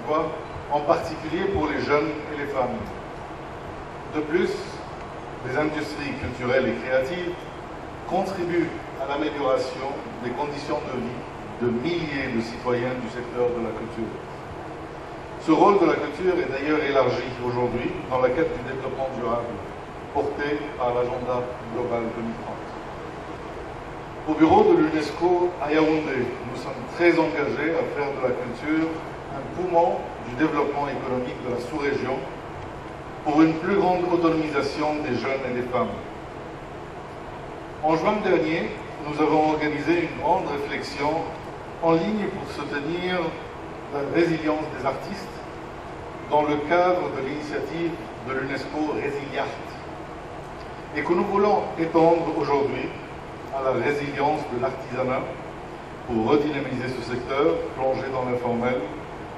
d'emploi, en particulier pour les jeunes et les femmes. De plus, les industries culturelles et créatives contribuent à l'amélioration des conditions de vie de milliers de citoyens du secteur de la culture. Ce rôle de la culture est d'ailleurs élargi aujourd'hui dans la quête du développement durable, porté par l'agenda global 2030. Au bureau de l'UNESCO à Yaoundé, nous sommes très engagés à faire de la culture un poumon du développement économique de la sous-région pour une plus grande autonomisation des jeunes et des femmes. En juin dernier, nous avons organisé une grande réflexion en ligne pour soutenir la résilience des artistes dans le cadre de l'initiative de l'UNESCO Résiliart et que nous voulons étendre aujourd'hui à la résilience de l'artisanat pour redynamiser ce secteur plongé dans l'informel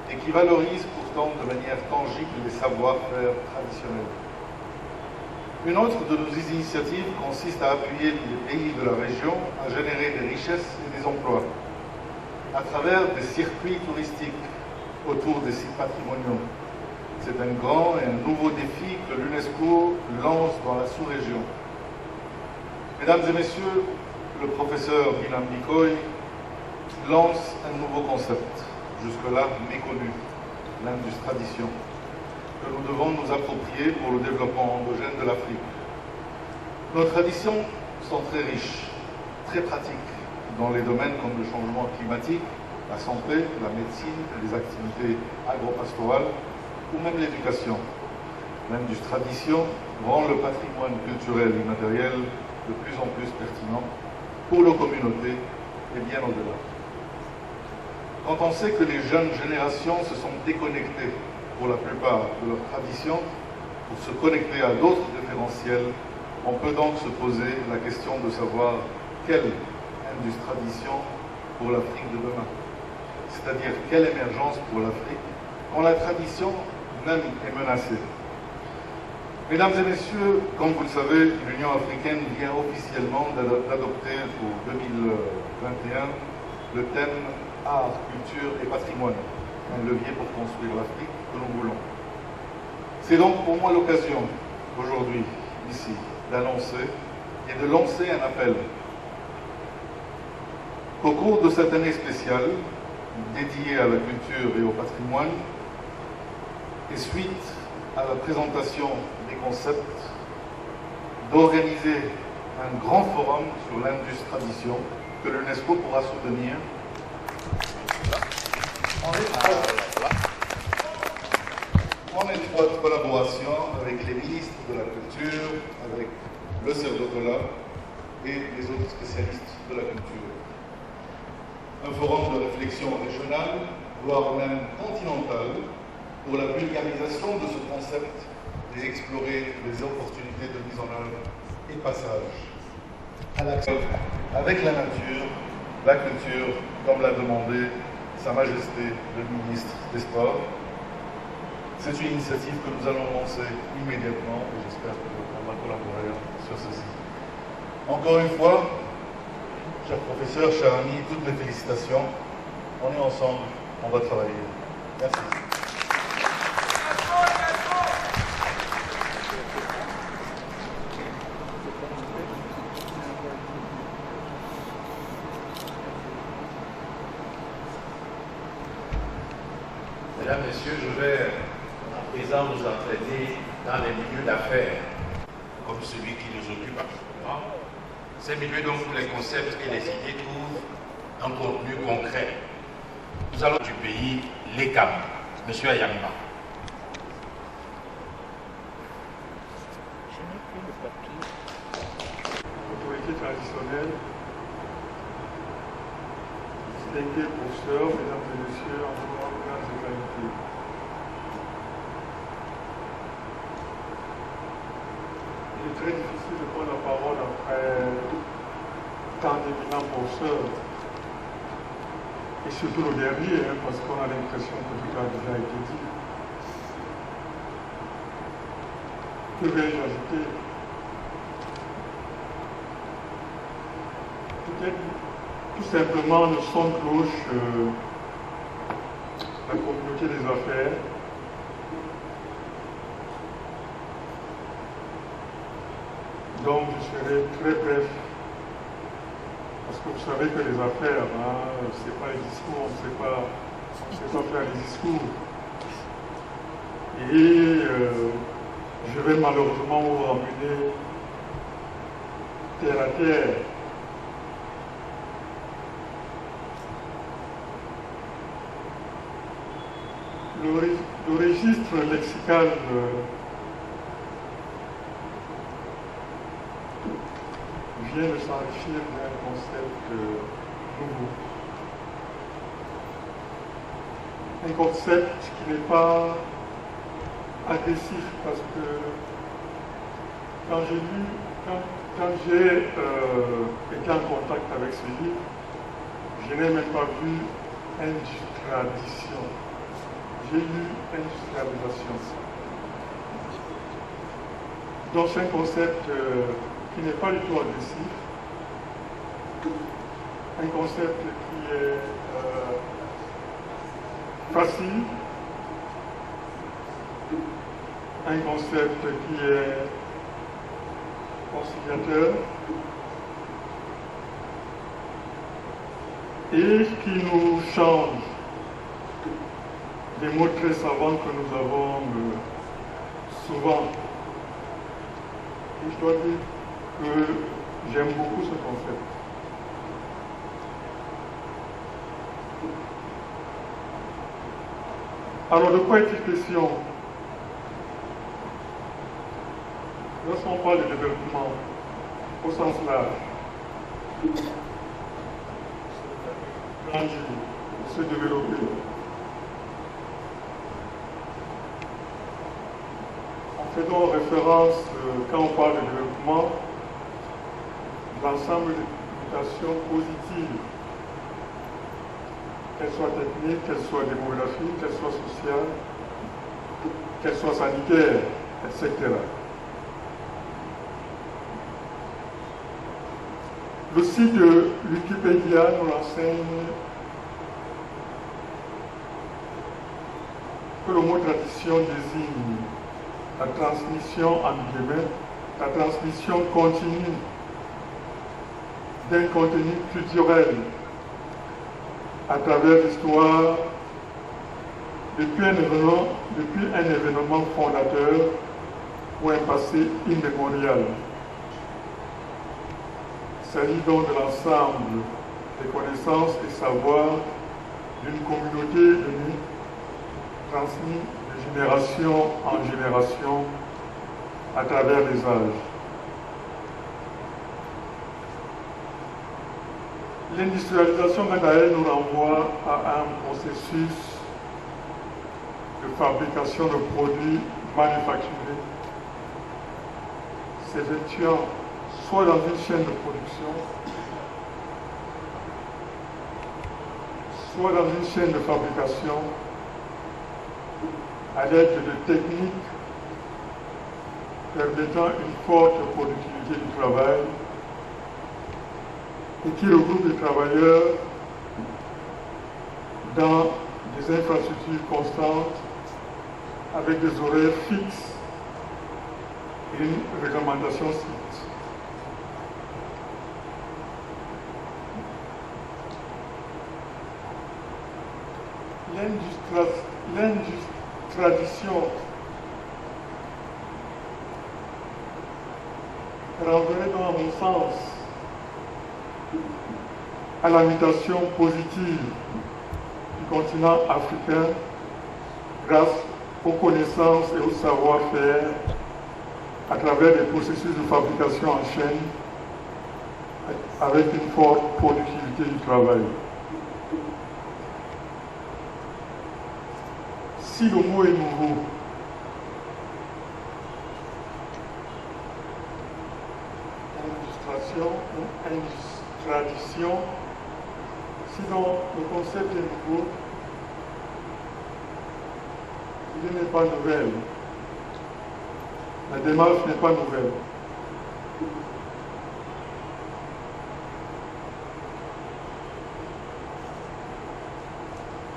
et qui valorise pourtant de manière tangible les savoir-faire traditionnels. Une autre de nos initiatives consiste à appuyer les pays de la région à générer des richesses et des emplois à travers des circuits touristiques autour des sites patrimoniaux. C'est un grand et un nouveau défi que l'UNESCO lance dans la sous-région. Mesdames et messieurs, le professeur Bilam Bikoy lance un nouveau concept, jusque-là méconnu, l'industrialisation, que nous devons nous approprier pour le développement endogène de l'Afrique. Nos traditions sont très riches, très pratiques, dans les domaines comme le changement climatique, la santé, la médecine, les activités agro-pastorales ou même l'éducation. L'industrialisation rend le patrimoine culturel et immatériel de plus en plus pertinent pour nos communautés et bien au-delà. Quand on sait que les jeunes générations se sont déconnectées pour la plupart de leurs traditions pour se connecter à d'autres référentiels, on peut donc se poser la question de savoir quelle industrialisation pour l'Afrique de demain, c'est-à-dire quelle émergence pour l'Afrique quand la tradition même est menacée. Mesdames et messieurs, comme vous le savez, l'Union africaine vient officiellement d'adopter pour 2021 le thème art, culture et patrimoine, un levier pour construire l'Afrique que nous voulons. C'est donc pour moi l'occasion, aujourd'hui, ici, d'annoncer et de lancer un appel. Au cours de cette année spéciale, dédiée à la culture et au patrimoine, et suite à la présentation des concepts, d'organiser un grand forum sur l'industrialisation que l'UNESCO pourra soutenir en étroite collaboration avec les ministres de la culture, avec le CERDOTOLA et les autres spécialistes de la culture. Un forum de réflexion régionale, voire même continental, pour la vulgarisation de ce concept et explorer les opportunités de mise en œuvre et passage à l'action avec la nature, la culture, comme l'a demandé Sa Majesté le ministre des Sports. C'est une initiative que nous allons lancer immédiatement et j'espère qu'on va collaborer sur ceci. Encore une fois, cher professeur, cher ami, toutes mes félicitations. On est ensemble, on va travailler. Merci. Mesdames, Messieurs, je vais à présent vous entraîner dans les milieux d'affaires, comme celui qui nous occupe actuellement. Ces milieux donc où les concepts et les idées trouvent un contenu concret. Nous allons du pays, l'ECAM, M. Ayamba. Autorité traditionnelle, distingués professeurs, mesdames et messieurs, en vos grandes et qualités. Il est très difficile de prendre la parole après tant d'éminents professeurs, et surtout le dernier, parce qu'on a l'impression que tout a déjà été dit. Que vais-je ajouter? Peut-être tout simplement le son de cloche la communauté des affaires. Donc je serai très bref, parce que vous savez que les affaires, c'est pas les discours, on ne sait pas faire les discours. Et je vais malheureusement vous ramener terre à terre. Le registre lexical vient de s'enrichir d'un concept nouveau. Un concept qui n'est pas agressif, parce que quand j'ai été en contact avec ce livre, je n'ai même pas vu industrialisation. J'ai lu industrialisation. Donc c'est un concept qui n'est pas du tout agressif, un concept qui est facile, un concept qui est conciliateur et qui nous change des mots très savants que nous avons souvent. Et je dois dire que j'aime beaucoup ce concept. Alors de quoi est-il question? Lorsqu'on parle de développement au sens large, grandir, se développer, on fait donc référence, quand on parle de développement, l'ensemble des mutations positives, qu'elles soient techniques, qu'elles soient démographiques, qu'elles soient sociales, qu'elles soient sanitaires, etc. Le site de Wikipédia nous enseigne que le mot tradition désigne la transmission, entre guillemets, la transmission continue d'un contenu culturel à travers l'histoire depuis un événement fondateur ou un passé immémorial. Il s'agit donc de l'ensemble des connaissances et savoirs d'une communauté unie, transmise de génération en génération à travers les âges. L'industrialisation, quant à elle, nous renvoie à un processus de fabrication de produits manufacturés s'effectuant soit dans une chaîne de production, soit dans une chaîne de fabrication, à l'aide de techniques permettant une forte productivité du travail et qui regroupe les travailleurs dans des infrastructures constantes avec des horaires fixes et une réglementation stricte. L'industrialisation renverrait donc, à mon sens, à la mutation positive du continent africain grâce aux connaissances et au savoir-faire à travers des processus de fabrication en chaîne avec une forte productivité du travail. Si le mot est nouveau, industrialisation, sinon le concept est nouveau, il n'est pas nouvelle. La démarche n'est pas nouvelle.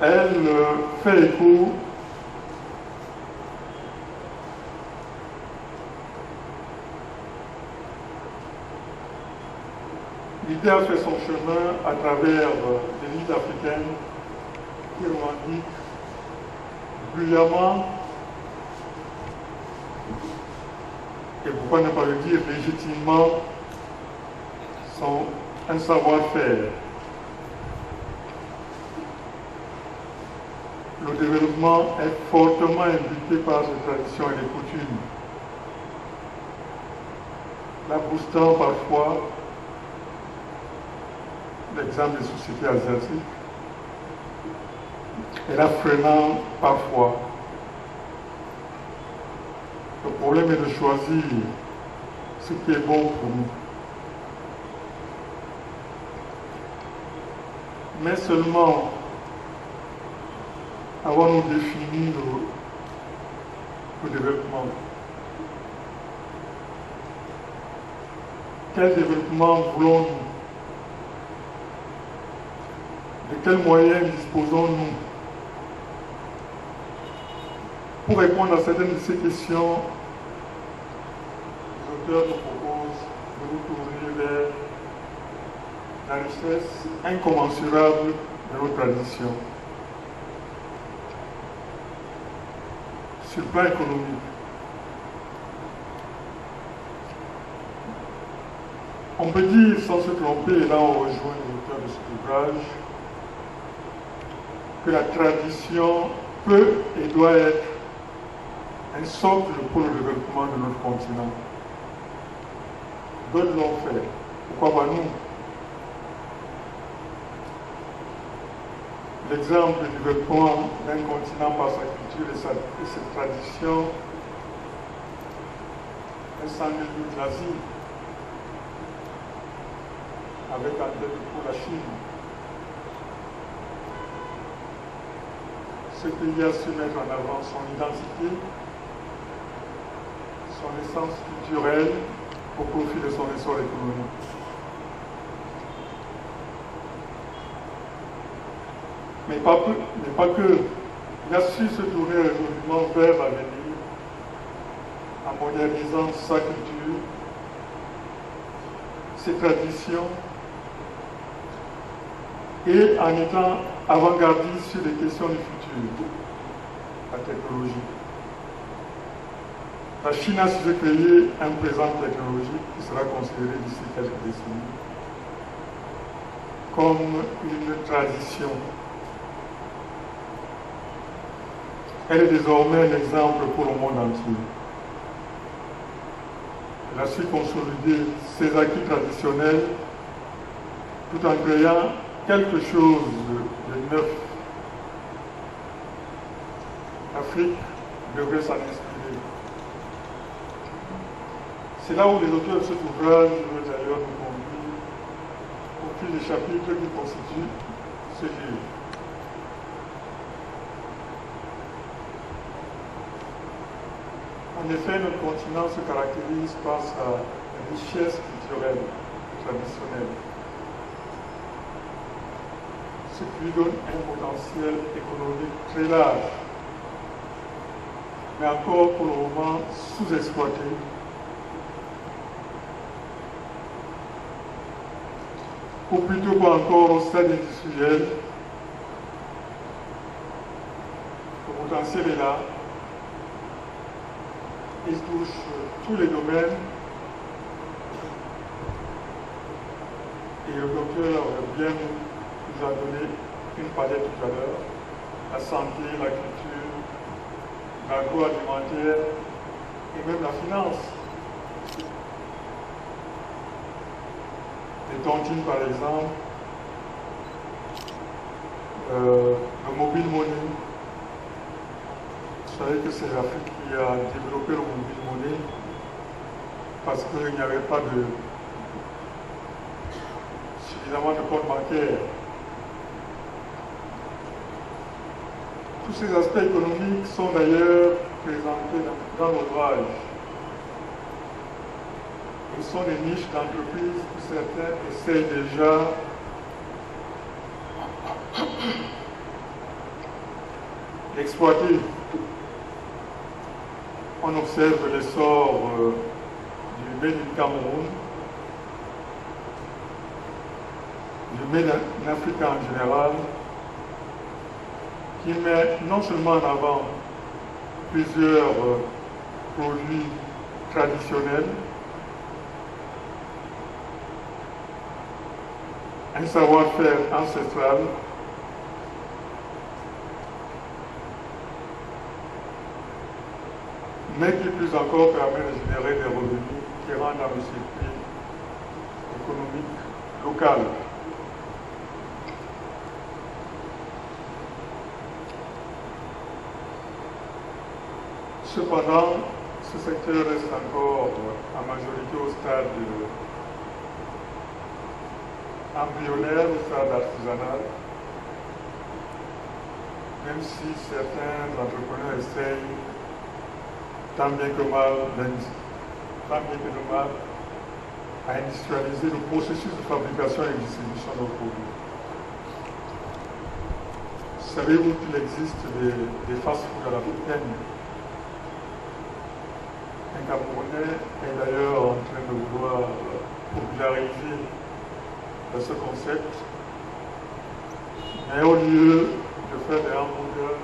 Elle fait écho l'idée a fait son chemin à travers l'élite africaine qui revendique bruyamment, et pourquoi ne pas le dire légitimement, un savoir-faire. Le développement est fortement impliqué par ses traditions et les coutumes, la boostant parfois l'exemple des sociétés asiatiques et la freinant parfois. Le problème est de choisir ce qui est bon pour nous. Mais seulement avons-nous défini le développement. Quel développement voulons-nous? De quels moyens disposons-nous? Pour répondre à certaines de ces questions, les auteurs nous proposent de nous tourner vers la richesse incommensurable de nos traditions. Sur le plan économique, on peut dire sans se tromper, et là on rejoint les auteurs de cet ouvrage, que la tradition peut et doit être un socle pour le développement de notre continent. D'autres l'ont fait. Pourquoi pas nous? L'exemple du développement d'un continent par sa culture et ses traditions est sans nul doute l'Asie, avec en tête pour la Chine. Ce pays a su mettre en avant son identité, son essence culturelle au profit de son essor économique. Mais pas que. Il a su se tourner résolument vers l'avenir en modernisant sa culture, ses traditions et en étant avant-gardiste sur les questions du futur, la technologie. La Chine a su créer un présent technologique qui sera considéré d'ici quelques décennies comme une tradition. Elle est désormais un exemple pour le monde entier. Elle a su consolider ses acquis traditionnels tout en créant quelque chose de neuf. L'Afrique devrait s'en inspirer. C'est là où les auteurs de cet ouvrage veulent d'ailleurs nous conduire au fil des chapitres qui constituent ce livre. En effet, notre continent se caractérise par sa richesse culturelle et traditionnelle, ce qui lui donne un potentiel économique très large, mais encore pour le moment sous-exploité, ou plutôt pas encore au stade industriel. Le potentiel est là. Il touche tous les domaines et le docteur bien nous a donné une palette tout à l'heure, la santé, la culture, l'agroalimentaire et même la finance. Les tontines par exemple, le mobile money. Vous savez que c'est l'Afrique qui a développé le mobile money parce qu'il n'y avait pas suffisamment de comptes bancaires. Tous ces aspects économiques sont d'ailleurs présentés dans l'ouvrage. Ils sont des niches d'entreprises que certains essayent déjà exploitées. On observe l'essor du Made in Cameroun, du Made in Africa en général, qui met non seulement en avant plusieurs produits traditionnels, un savoir-faire ancestral, mais qui plus encore permet de générer des revenus qui rentrent dans le circuit économique local. Cependant, ce secteur reste encore en majorité au stade embryonnaire, au stade artisanal, même si certains entrepreneurs essayent tant bien que mal à industrialiser le processus de fabrication et de distribution de nos produits. Savez-vous qu'il existe des fast-foods à l'africaine? Un Camerounais est d'ailleurs en train de vouloir populariser ce concept, mais au lieu de faire des hamburgers,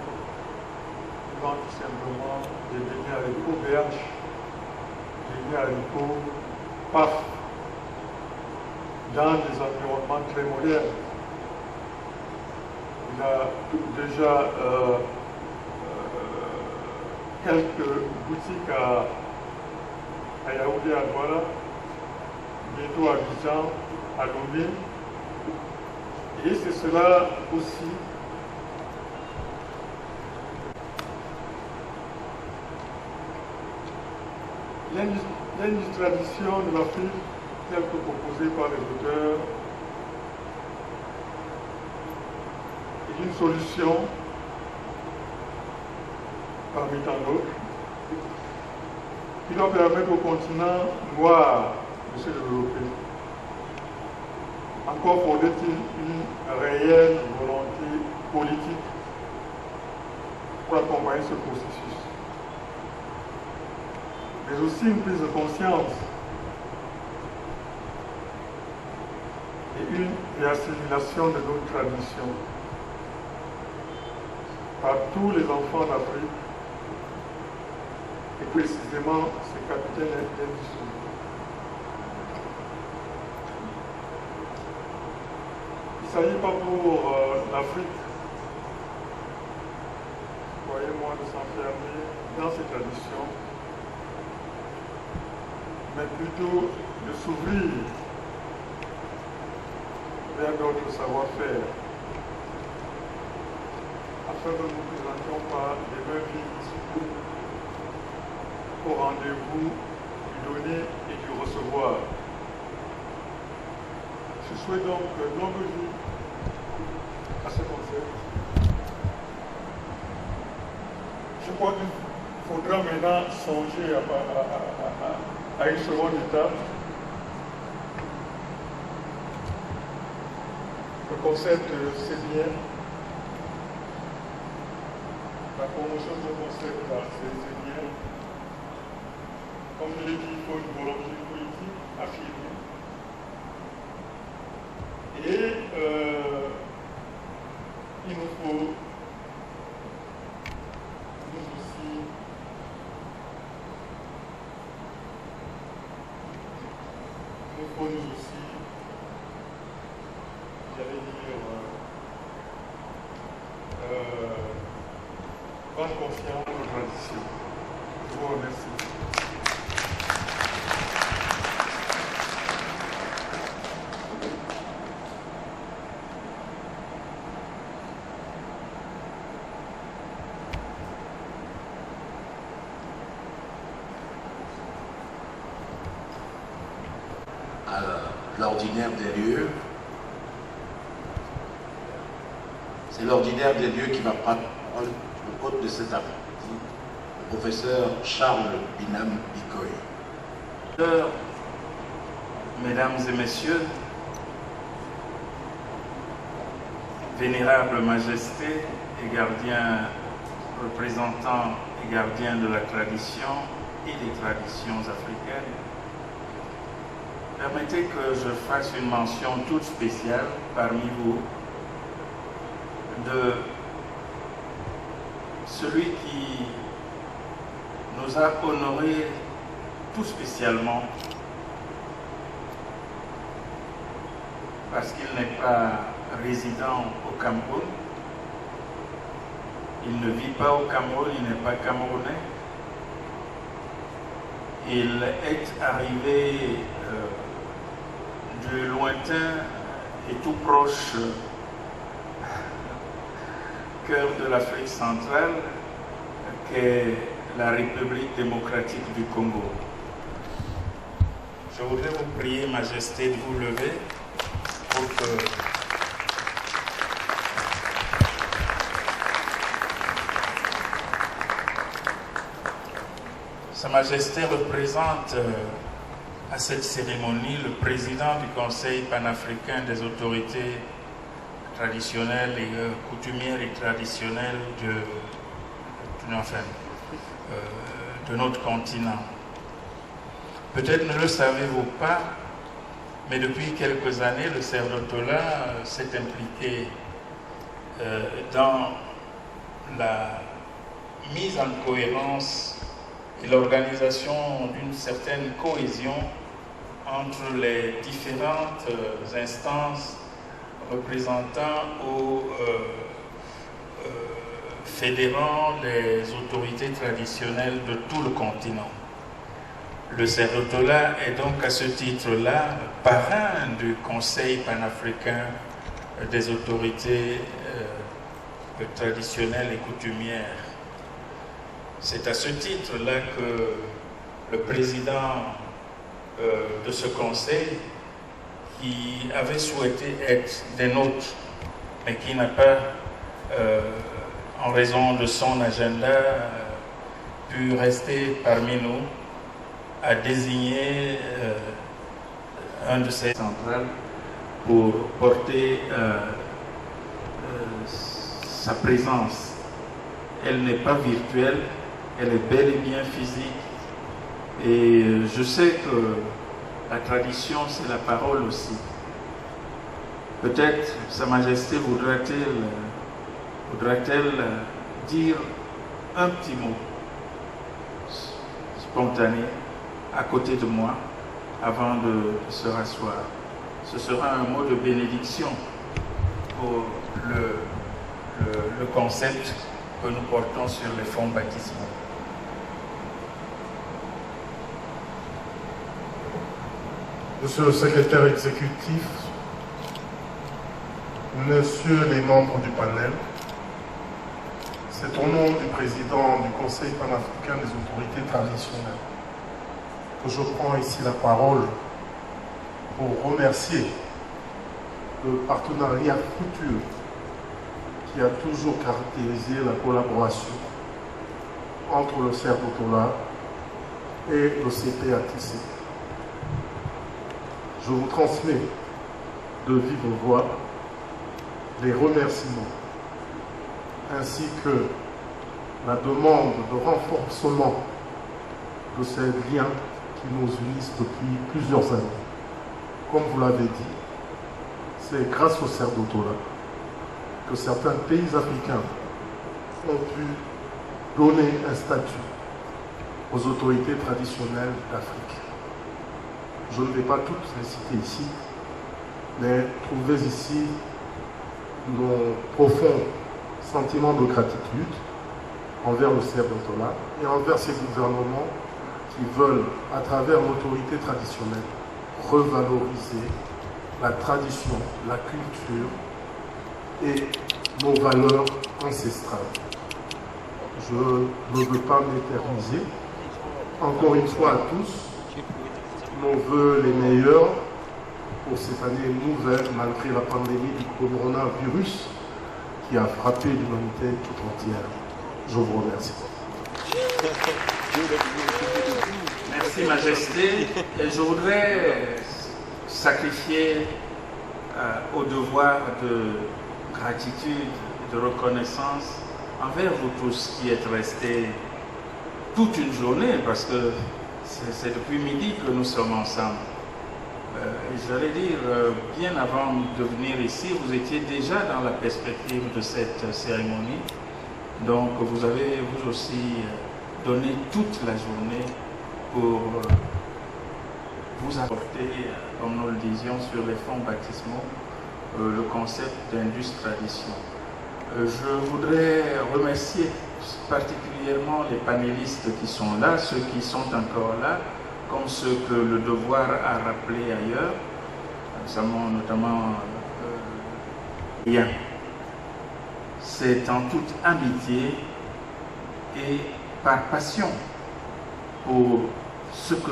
ils vendent tout simplement des beignets haricots BH, beignets haricots PAF, dans des environnements très modernes. Il y a déjà quelques boutiques à Yaoundé, à Douala, bientôt à Abidjan, à Lomé. Et c'est cela aussi l'industrialisation de l'Afrique, telle que proposée par les auteurs, est une solution parmi tant d'autres qui doit permettre au continent noir de se développer. Encore faudrait-il une réelle volonté politique pour accompagner ce processus, mais aussi une prise de conscience et une réassimilation de nos traditions par tous les enfants d'Afrique, et précisément ces capitaines d'industrie. Il ne s'agit pas pour l'Afrique, croyez-moi, de s'enfermer dans ces traditions, mais plutôt de s'ouvrir vers d'autres savoir-faire, afin que nous ne présentions pas des mains vides au rendez-vous du donner et du recevoir. Je souhaite donc longue vie à ce concept. Je crois qu'il faudra maintenant songer à une seconde étape. Le concept, c'est bien. La promotion de ce concept-là, c'est bien. Comme je l'ai dit, il faut une volonté politique affirmée. Et il nous faut nous aussi, j'allais dire, prendre confiance dans nos traditions. Je vous remercie. L'ordinaire des lieux. C'est l'ordinaire des lieux qui va prendre le compte de cet après-midi, le professeur Charles Binam Bikoy. Mesdames et messieurs, Vénérable Majesté et gardien représentant et gardien de la tradition et des traditions africaines, permettez que je fasse une mention toute spéciale parmi vous de celui qui nous a honorés tout spécialement parce qu'il n'est pas résident au Cameroun, il ne vit pas au Cameroun, il n'est pas camerounais. Il est arrivé du lointain et tout proche cœur de l'Afrique centrale qu'est la République démocratique du Congo. Je voudrais vous prier, Majesté, de vous lever pour que Sa Majesté représente à cette cérémonie le président du Conseil panafricain des autorités traditionnelles et coutumières et traditionnelles de notre continent. Peut-être ne le savez-vous pas, mais depuis quelques années, le Cerdotola s'est impliqué dans la mise en cohérence et l'organisation d'une certaine cohésion entre les différentes instances représentant ou fédérant les autorités traditionnelles de tout le continent. Le Cerdotola est donc à ce titre-là parrain du Conseil panafricain des autorités traditionnelles et coutumières. C'est à ce titre-là que le président de ce conseil, qui avait souhaité être des nôtres, mais qui n'a pas, en raison de son agenda, pu rester parmi nous, a désigné un de ses centrales pour porter sa présence. Elle n'est pas virtuelle, elle est bel et bien physique. Et je sais que la tradition, c'est la parole aussi. Peut-être Sa Majesté voudra-t-elle dire un petit mot spontané à côté de moi avant de se rasseoir. Ce sera un mot de bénédiction pour le concept que nous portons sur les fonds baptismaux. Monsieur le secrétaire exécutif, messieurs les membres du panel, c'est au nom du président du Conseil panafricain des autorités traditionnelles que je prends ici la parole pour remercier le partenariat futur qui a toujours caractérisé la collaboration entre le Cerdotola et le CPATC. Je vous transmets de vive voix les remerciements ainsi que la demande de renforcement de ces liens qui nous unissent depuis plusieurs années. Comme vous l'avez dit, c'est grâce au Cerdotola que certains pays africains ont pu donner un statut aux autorités traditionnelles d'Afrique. Je ne vais pas toutes les citer ici, mais trouvez ici nos profonds sentiments de gratitude envers le Cerdotola et envers ces gouvernements qui veulent, à travers l'autorité traditionnelle, revaloriser la tradition, la culture et nos valeurs ancestrales. Je ne veux pas m'éterniser. Encore une fois à tous, nos voeux les meilleurs pour cette année nouvelle, malgré la pandémie du coronavirus qui a frappé l'humanité tout entière. Je vous remercie. Merci, Majesté. Et je voudrais sacrifier au devoir de gratitude, de reconnaissance envers vous tous qui êtes restés toute une journée, parce que c'est depuis midi que nous sommes ensemble. J'allais dire, bien avant de venir ici, vous étiez déjà dans la perspective de cette cérémonie. Donc vous avez vous aussi donné toute la journée pour vous apporter, comme nous le disions sur les fonds baptismaux, le concept d'Indus Tradition. Je voudrais remercier particulièrement les panélistes qui sont là, ceux qui sont encore là, comme ceux que le devoir a rappelé ailleurs, notamment Yann. C'est en toute amitié et par passion pour ce que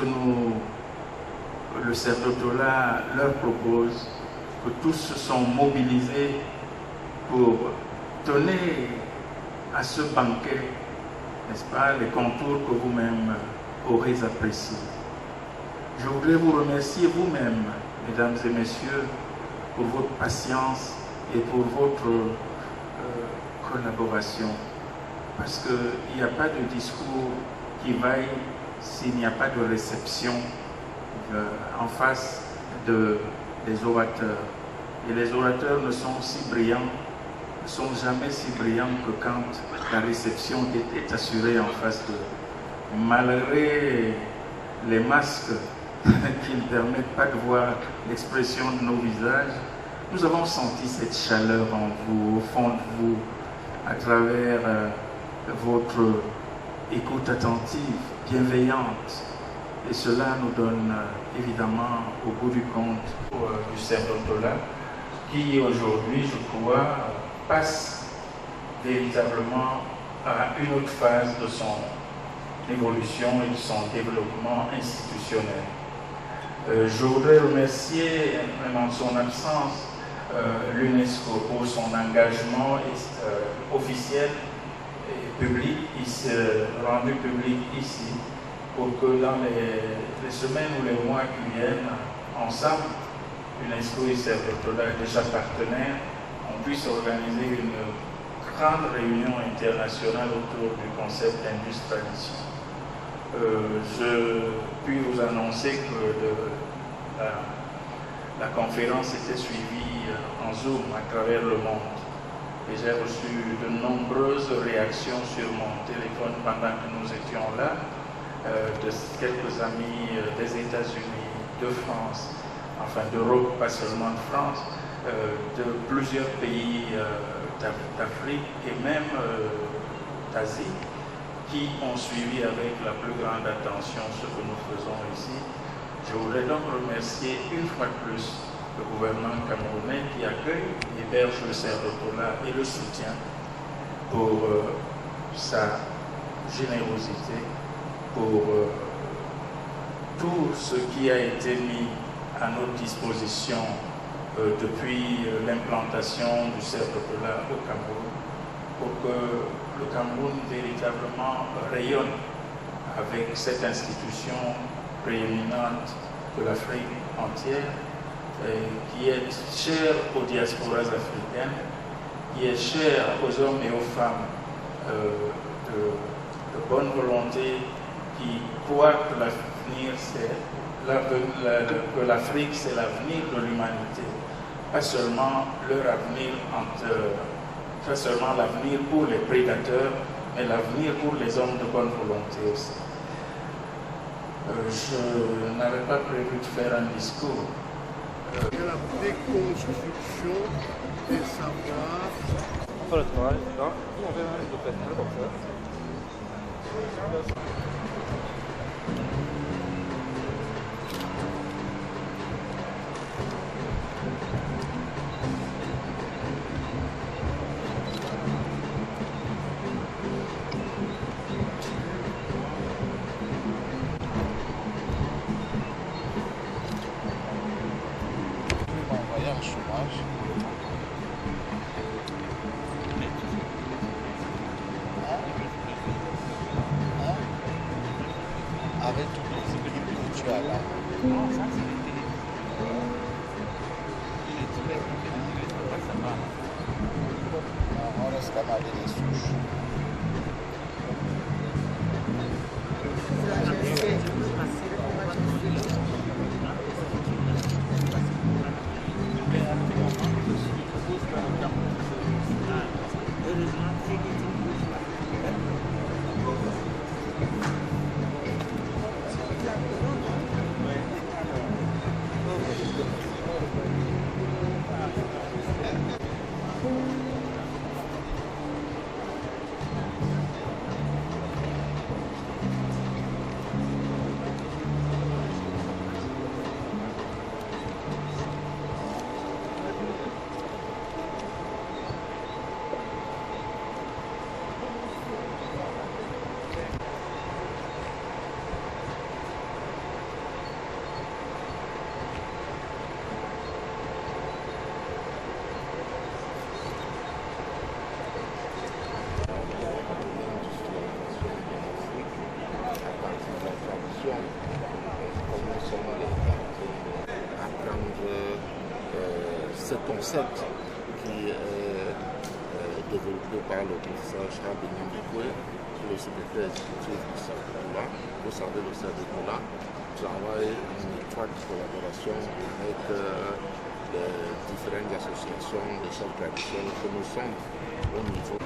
le sacerdotat leur propose, que tous se sont mobilisés pour donner à ce banquet, n'est-ce pas, les contours que vous-même aurez appréciés. Je voudrais vous remercier vous-même, mesdames et messieurs, pour votre patience et pour votre collaboration. Parce qu'il n'y a pas de discours qui vaille s'il n'y a pas de réception en face des orateurs. Et les orateurs ne sont si brillants, ne sont jamais si brillants que quand la réception est assurée en face d'eux. Malgré les masques qui ne permettent pas de voir l'expression de nos visages, nous avons senti cette chaleur en vous, au fond de vous, à travers votre écoute attentive, bienveillante. Et cela nous donne évidemment, au bout du compte, du sacerdotat, qui aujourd'hui, je crois, passe véritablement à une autre phase de son évolution et de son développement institutionnel. Je voudrais remercier, même en son absence, l'UNESCO pour son engagement officiel et public, rendu public ici, pour que dans les semaines ou les mois qui viennent, ensemble, l'UNESCO et sacerdotat déjà partenaires, on puisse organiser une grande réunion internationale autour du concept d'Indus Tradition. Je puis vous annoncer que la conférence était suivie en Zoom à travers le monde. Et j'ai reçu de nombreuses réactions sur mon téléphone pendant que nous étions là, de quelques amis des États-Unis, de France, enfin d'Europe, pas seulement de France, de plusieurs pays d'Afrique et même d'Asie, qui ont suivi avec la plus grande attention ce que nous faisons ici. Je voudrais donc remercier une fois de plus le gouvernement camerounais qui accueille, héberge le sacerdotat et le soutient pour sa générosité, pour tout ce qui a été mis à notre disposition depuis l'implantation du sacerdotat au Cameroun, pour que le Cameroun véritablement rayonne avec cette institution prééminente de l'Afrique entière, qui est chère aux diasporas africaines, qui est chère aux hommes et aux femmes de bonne volonté, qui croient que l'Afrique c'est l'avenir de l'humanité, pas seulement leur avenir pas seulement l'avenir pour les prédateurs, mais l'avenir pour les hommes de bonne volonté aussi. Je n'avais pas prévu de faire un discours. La déconstruction des savoirs. On fait le travail, là, on fait un de faire comme ça. Avec tous les équipes que tu as là. On reste comme avec les souches. ce concept qui est développé par le professeur Charles Benyamikwe, le secrétaire exécutif du CERDECOLA. Vous savez, le CERDECOLA travaille en étroite collaboration avec les différentes associations de chefs traditionnels que nous sommes au niveau.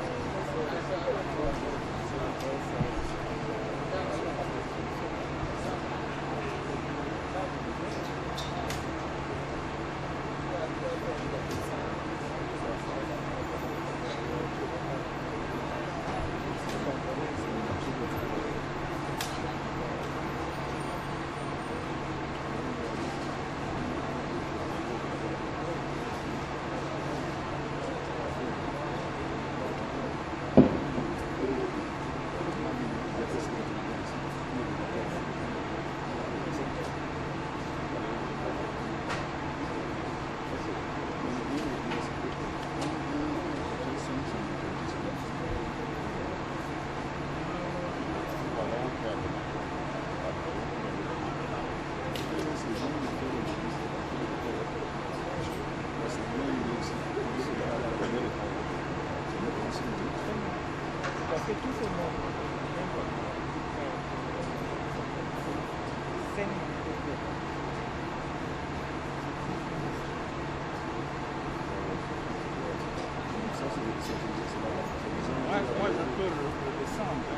Moi, je peux le descendre.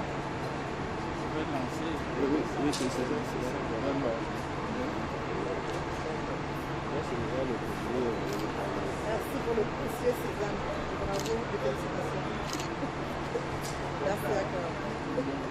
Je vais lancer. Oui, c'est ça. Vraiment. Merci pour le précieux Sylvain. Bravo, félicitations. Merci encore.